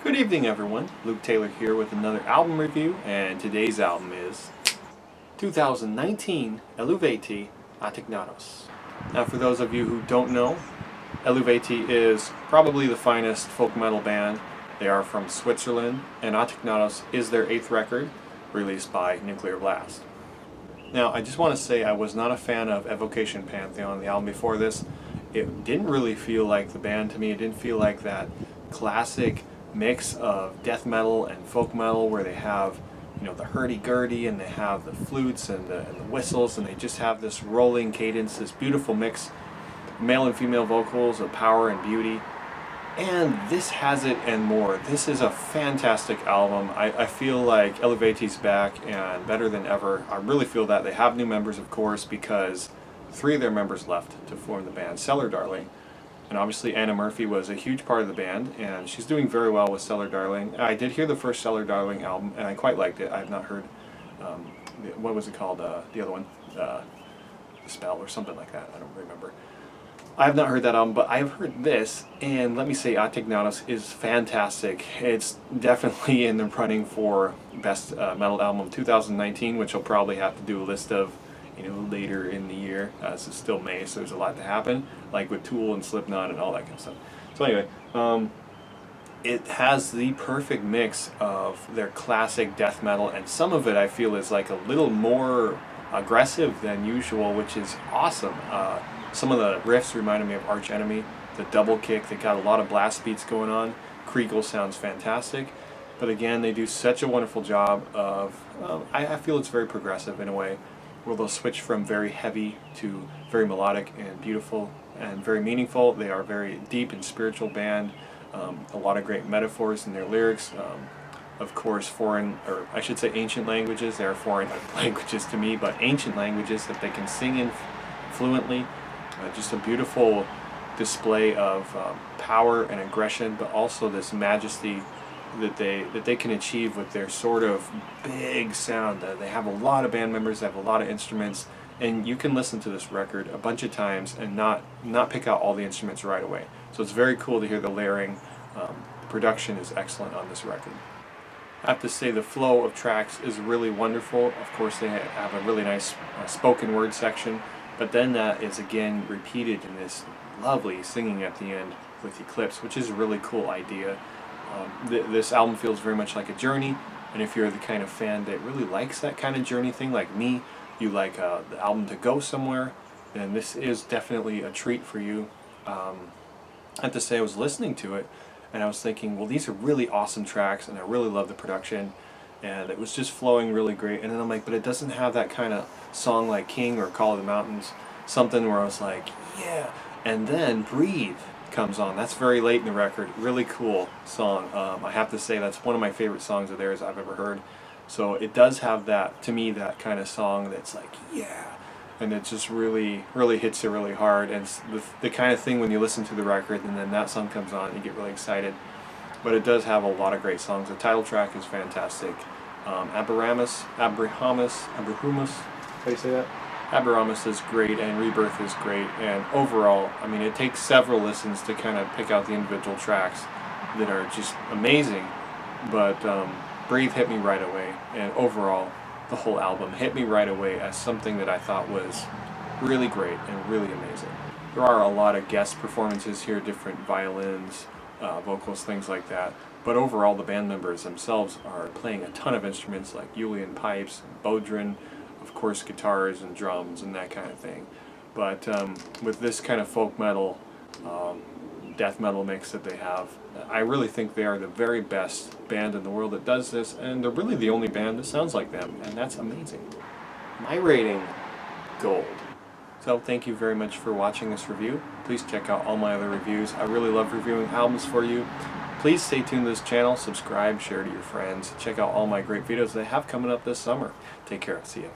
Good evening, everyone. Luke Taylor here with another album review, and today's album is 2019 Eluveitie Ategnatos. Now, for those of you who don't know, Eluveitie is probably the finest folk metal band. They are from Switzerland, and Ategnatos is their 8th record, released by Nuclear Blast. Now, I just want to say I was not a fan of Evocation Pantheon, the album before this. It didn't really feel like the band to me. It didn't feel like that classic mix of death metal and folk metal where they have, the hurdy-gurdy and they have the flutes and the whistles, and they just have this rolling cadence, this beautiful mix, male and female vocals of power and beauty. And this has it and more. This is a fantastic album. I feel like Eluveitie's back and better than ever. I really feel that. They have new members, of course, because 3 of their members left to form the band. Cellar Darling. And obviously Anna Murphy was a huge part of the band, and she's doing very well with Cellar Darling. I did hear the first Cellar Darling album, and I quite liked it. I have not heard, what was it called, the other one? The Spell or something like that. I don't remember. I have not heard that album, but I have heard this, and let me say Ategnatos is fantastic. It's definitely in the running for Best Metal Album of 2019, which I'll probably have to do a list of later in the year. It's still May, so there's a lot to happen, like with Tool and Slipknot and all that kind of stuff. So anyway, it has the perfect mix of their classic death metal, and some of it I feel is like a little more aggressive than usual, which is awesome. Some of the riffs reminded me of Arch Enemy. The double kick, they got a lot of blast beats going on. Chrigel sounds fantastic, but again, they do such a wonderful job of, I feel it's very progressive in a way, where they'll switch from very heavy to very melodic and beautiful and very meaningful. They are a very deep and spiritual band. A lot of great metaphors in their lyrics. Of course, foreign, or I should say ancient languages. They are foreign languages to me, but ancient languages that they can sing in fluently. Just a beautiful display of power and aggression, but also this majesty that they can achieve with their sort of big sound. They have a lot of band members, they have a lot of instruments, and you can listen to this record a bunch of times and not pick out all the instruments right away. So it's very cool to hear the layering. The production is excellent on this record. I have to say the flow of tracks is really wonderful. Of course, they have a really nice spoken word section, but then that is again repeated in this lovely singing at the end with Eclipse, which is a really cool idea. This album feels very much like a journey, and if you're the kind of fan that really likes that kind of journey thing, like me, you like the album to go somewhere, then this is definitely a treat for you. I have to say, I was listening to it, and I was thinking, well, these are really awesome tracks, and I really love the production, and it was just flowing really great, and then I'm like, but it doesn't have that kind of song like King or Call of the Mountains, something where I was like, yeah, and then Breathe comes on. That's very late in the record. Really cool song. I have to say that's one of my favorite songs of theirs I've ever heard. So it does have that, to me, that kind of song that's like, yeah, and it just really hits you really hard, and it's the kind of thing when you listen to the record and then that song comes on, you get really excited. But it does have a lot of great songs. The title track is fantastic. Ambiramus, how do you say that? Ambiramus is great, and Rebirth is great, and overall, I mean, it takes several listens to kind of pick out the individual tracks that are just amazing, but Breathe hit me right away, and overall, the whole album hit me right away as something that I thought was really great and really amazing. There are a lot of guest performances here, different violins, vocals, things like that, but overall, the band members themselves are playing a ton of instruments like Uilleann pipes, bodhran, of course guitars and drums and that kind of thing. But with this kind of folk metal, death metal mix that they have, I really think they are the very best band in the world that does this, and they're really the only band that sounds like them, and that's amazing. My rating, gold. So thank you very much for watching this review. Please check out all my other reviews. I really love reviewing albums for you. Please stay tuned to this channel, subscribe, share to your friends. Check out all my great videos that I have coming up this summer. Take care. See ya.